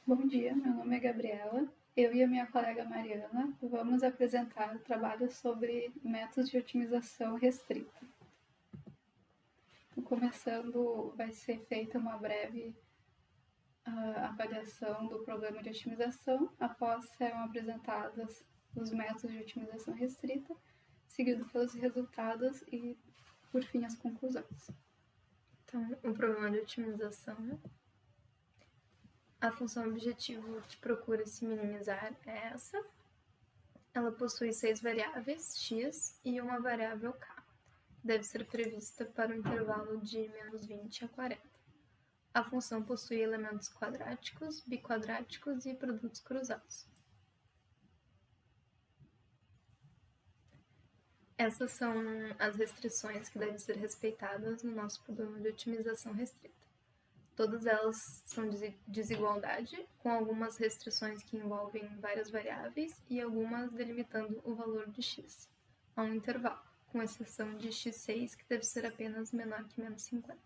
Bom dia, meu nome é Gabriela. Eu e a minha colega Mariana vamos apresentar o trabalho sobre métodos de otimização restrita. Começando, vai ser feita uma breve avaliação do problema de otimização. Após serão apresentados os métodos de otimização restrita, seguido pelos resultados e, por fim, as conclusões. Então, o problema de otimização, a função objetivo que procura se minimizar é essa. Ela possui 6 variáveis, x, e uma variável k. Deve ser prevista para o intervalo de menos 20 a 40. A função possui elementos quadráticos, biquadráticos e produtos cruzados. Essas são as restrições que devem ser respeitadas no nosso problema de otimização restrita. Todas elas são de desigualdade, com algumas restrições que envolvem várias variáveis e algumas delimitando o valor de x a um intervalo, com exceção de x6, que deve ser apenas menor que menos 50.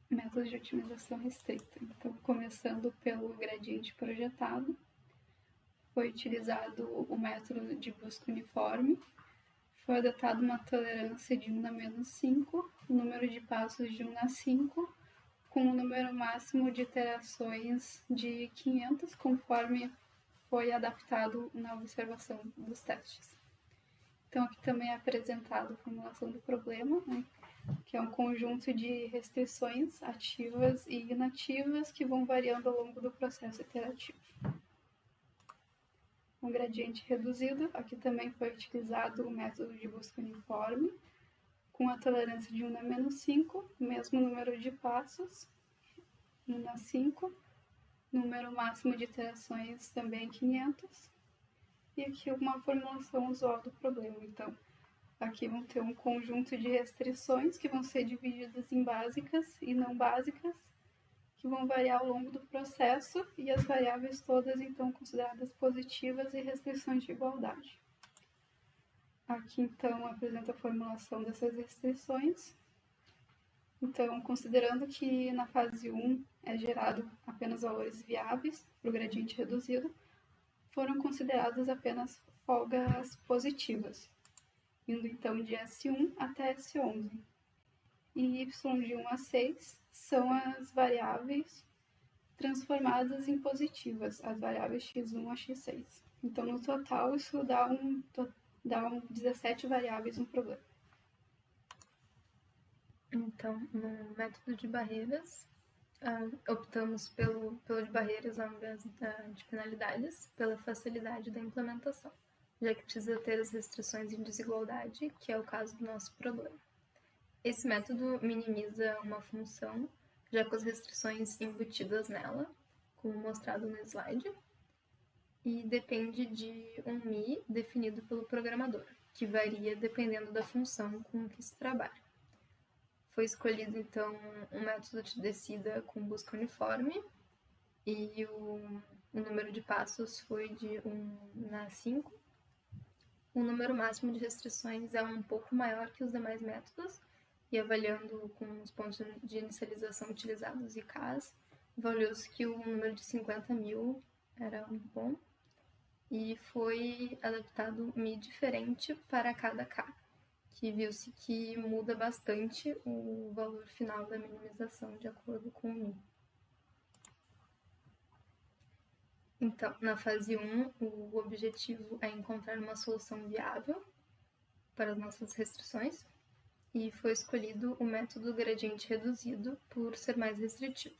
Métodos de otimização restrita. Então, começando pelo gradiente projetado, foi utilizado o método de busca uniforme, foi adotada uma tolerância de 1 a menos 5, o número de passos de 1 a 5, com o número máximo de iterações de 500, conforme foi adaptado na observação dos testes. Então, aqui também é apresentado a formulação do problema, né, que é um conjunto de restrições ativas e inativas que vão variando ao longo do processo iterativo. Um gradiente reduzido, aqui também foi utilizado o método de busca uniforme, com a tolerância de 1 a menos 5, mesmo número de passos, 1 a 5, número máximo de iterações também 500, e aqui uma formulação usual do problema. Então, aqui vão ter um conjunto de restrições que vão ser divididas em básicas e não básicas, que vão variar ao longo do processo, e as variáveis todas, então, consideradas positivas e restrições de igualdade. Aqui, então, apresenta a formulação dessas restrições. Então, considerando que na fase 1 é gerado apenas valores viáveis para o gradiente reduzido, foram consideradas apenas folgas positivas, indo então de S1 até S11. E y de 1 a 6 são as variáveis transformadas em positivas, as variáveis x1 a x6. Então, no total, isso dá 17 variáveis no problema. Então, no método de barreiras, optamos pelo de barreiras ao invés de penalidades, pela facilidade da implementação, já que precisa ter as restrições em desigualdade, que é o caso do nosso problema. Esse método minimiza uma função, já com as restrições embutidas nela, como mostrado no slide, e depende de um mi definido pelo programador, que varia dependendo da função com que se trabalha. Foi escolhido, então, um método de descida com busca uniforme, e o número de passos foi de 1 a 5. O número máximo de restrições é um pouco maior que os demais métodos, e avaliando com os pontos de inicialização utilizados e Ks, avaliou-se que o número de 50.000 era bom, e foi adaptado mi diferente para cada K, que viu-se que muda bastante o valor final da minimização de acordo com o mi. Então, na fase 1, o objetivo é encontrar uma solução viável para as nossas restrições, e foi escolhido o método gradiente reduzido por ser mais restritivo.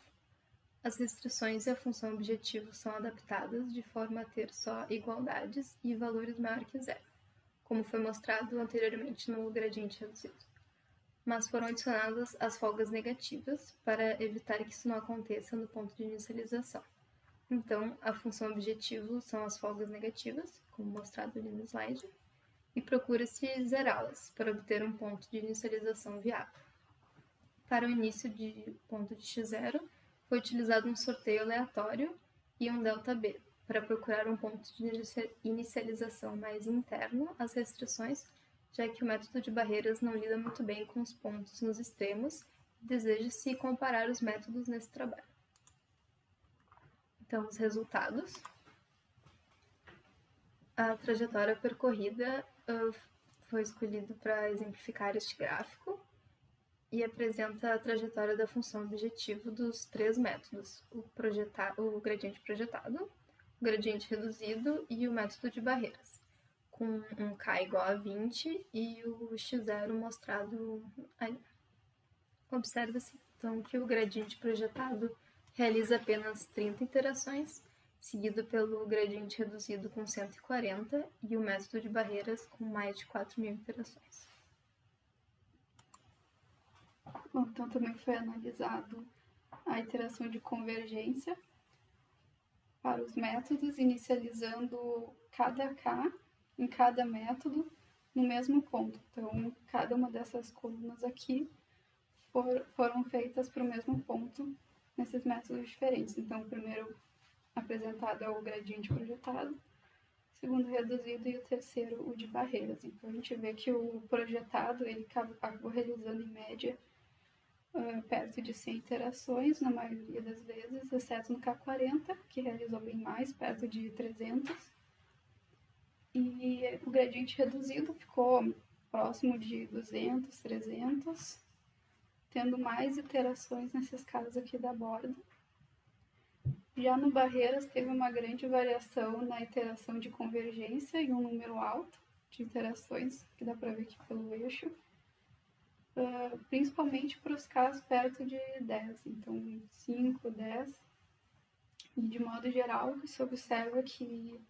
As restrições e a função objetivo são adaptadas de forma a ter só igualdades e valores maior que zero, como foi mostrado anteriormente no gradiente reduzido. Mas foram adicionadas as folgas negativas para evitar que isso não aconteça no ponto de inicialização. Então, a função objetivo são as folgas negativas, como mostrado ali no slide, e procura-se zerá-las para obter um ponto de inicialização viável. Para o início de ponto de x0, foi utilizado um sorteio aleatório e um ΔB, para procurar um ponto de inicialização mais interno às restrições, já que o método de barreiras não lida muito bem com os pontos nos extremos e deseja-se comparar os métodos nesse trabalho. Então, os resultados. A trajetória percorrida foi escolhida para exemplificar este gráfico e apresenta a trajetória da função objetivo dos 3 métodos, o gradiente projetado, o gradiente reduzido e o método de barreiras, com um K igual a 20 e o x0 mostrado ali. Observa-se, então, que o gradiente projetado realiza apenas 30 iterações, seguido pelo gradiente reduzido com 140 e o método de barreiras com mais de 4.000 iterações. Bom, então também foi analisado a iteração de convergência para os métodos, inicializando cada K em cada método no mesmo ponto. Então, cada uma dessas colunas aqui foram feitas para o mesmo ponto nesses métodos diferentes. Então, o primeiro apresentado é o gradiente projetado, o segundo reduzido e o terceiro o de barreiras. Então, a gente vê que o projetado ele acabou realizando em média perto de 100 iterações, na maioria das vezes, exceto no K40, que realizou bem mais, perto de 300. E o gradiente reduzido ficou próximo de 200, 300, tendo mais iterações nesses casos aqui da borda. Já no barreiras teve uma grande variação na iteração de convergência e um número alto de iterações, que dá para ver aqui pelo eixo, principalmente para os casos perto de 10, então 5, 10. E de modo geral, se observa que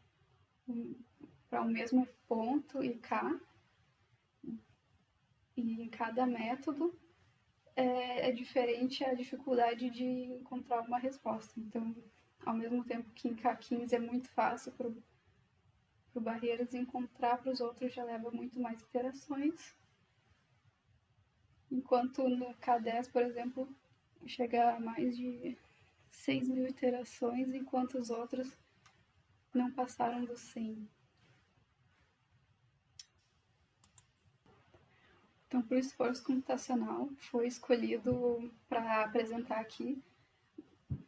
para o mesmo ponto e K, e em cada método, é diferente a dificuldade de encontrar uma resposta. Então, ao mesmo tempo que em K15 é muito fácil para o barreiras encontrar, para os outros já leva muito mais iterações. Enquanto no K10, por exemplo, chega a mais de 6.000 iterações, enquanto os outros não passaram dos 100. Então, para o esforço computacional, foi escolhido para apresentar aqui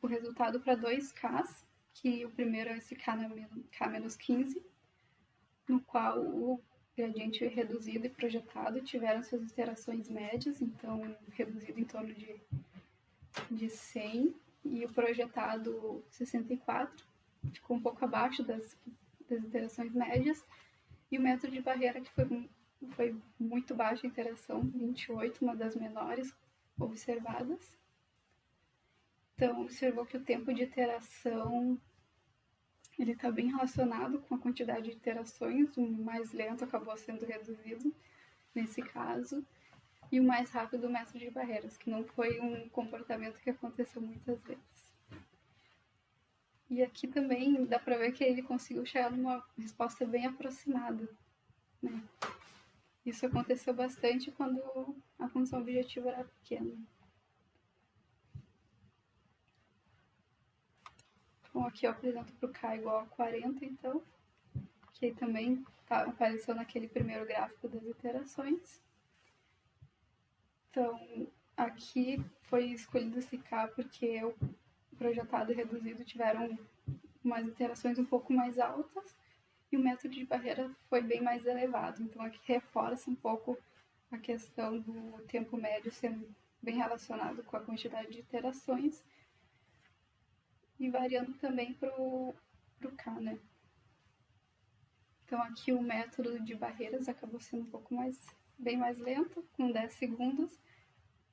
o resultado para 2 Ks, que o primeiro é esse K-15, no qual o gradiente reduzido e projetado tiveram suas iterações médias, então reduzido em torno de 100, e o projetado 64, ficou um pouco abaixo das iterações médias, e o método de barreira, que foi muito baixa a interação, 28, uma das menores observadas. Então, observou que o tempo de iteração ele está bem relacionado com a quantidade de iterações, o mais lento acabou sendo reduzido nesse caso, e o mais rápido o método de barreiras, que não foi um comportamento que aconteceu muitas vezes. E aqui também dá para ver que ele conseguiu chegar numa resposta bem aproximada, né? Isso aconteceu bastante quando a função objetiva era pequena. Bom, aqui eu apresento para o K igual a 40, então, que também apareceu naquele primeiro gráfico das iterações. Então, aqui foi escolhido esse K porque o projetado e reduzido tiveram umas iterações um pouco mais altas, e o método de barreira foi bem mais elevado. Então, aqui reforça um pouco a questão do tempo médio sendo bem relacionado com a quantidade de iterações e variando também para o K, né? Então, aqui o método de barreiras acabou sendo um pouco bem mais lento, com 10 segundos,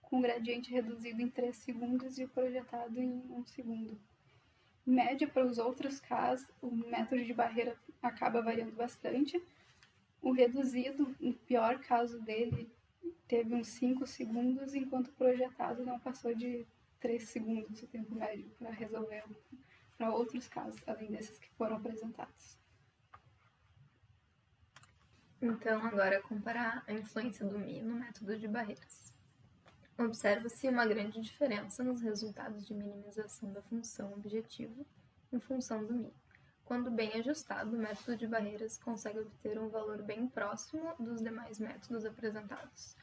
com gradiente reduzido em 3 segundos e o projetado em 1 segundo. Em média, para os outros Ks, o método de barreira acaba variando bastante. O reduzido, no pior caso dele, teve uns 5 segundos, enquanto o projetado não passou de 3 segundos o tempo médio para resolver para outros casos, além desses que foram apresentados. Então, agora comparar a influência do Mi no método de barreiras. Observa-se uma grande diferença nos resultados de minimização da função objetivo em função do Mi. Quando bem ajustado, o método de barreiras consegue obter um valor bem próximo dos demais métodos apresentados.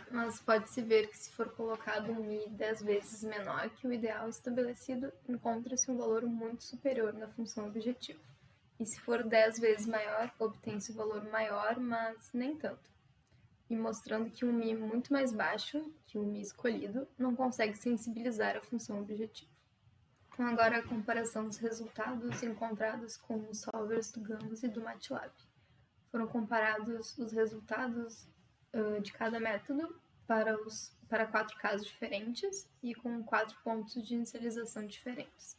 Mas pode-se ver que se for colocado um mi 10 vezes menor que o ideal estabelecido, encontra-se um valor muito superior na função objetivo. E se for 10 vezes maior, obtém-se um valor maior, mas nem tanto. E mostrando que um mi muito mais baixo que o mi escolhido não consegue sensibilizar a função objetivo. Então agora a comparação dos resultados encontrados com os solvers do GAMS e do MATLAB. Foram comparados os resultados de cada método para 4 casos diferentes e com 4 pontos de inicialização diferentes.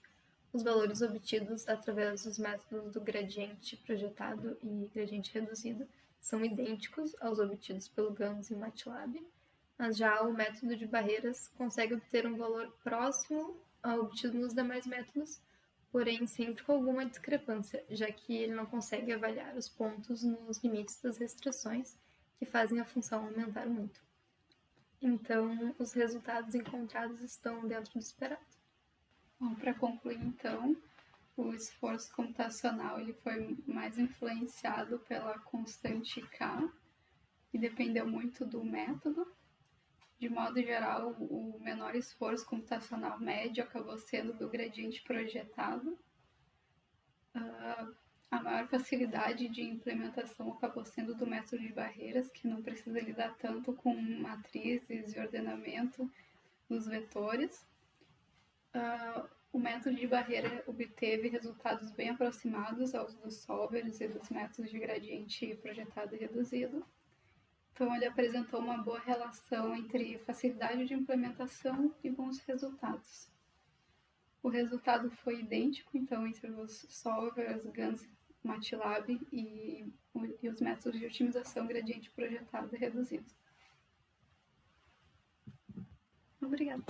Os valores obtidos através dos métodos do gradiente projetado e gradiente reduzido são idênticos aos obtidos pelo GAMS e o MATLAB, mas já o método de barreiras consegue obter um valor próximo ao obtido nos demais métodos, porém sempre com alguma discrepância, já que ele não consegue avaliar os pontos nos limites das restrições que fazem a função aumentar muito. Então, os resultados encontrados estão dentro do esperado. Bom, para concluir, então, o esforço computacional ele foi mais influenciado pela constante K e dependeu muito do método. De modo geral, o menor esforço computacional médio acabou sendo do gradiente projetado. A maior facilidade de implementação acabou sendo do método de barreiras, que não precisa lidar tanto com matrizes e ordenamento dos vetores. O método de barreira obteve resultados bem aproximados aos dos solvers e dos métodos de gradiente projetado e reduzido. Então, ele apresentou uma boa relação entre facilidade de implementação e bons resultados. O resultado foi idêntico, então, entre os solvers, GANS, MATLAB e os métodos de otimização gradiente projetado e reduzido. Obrigada.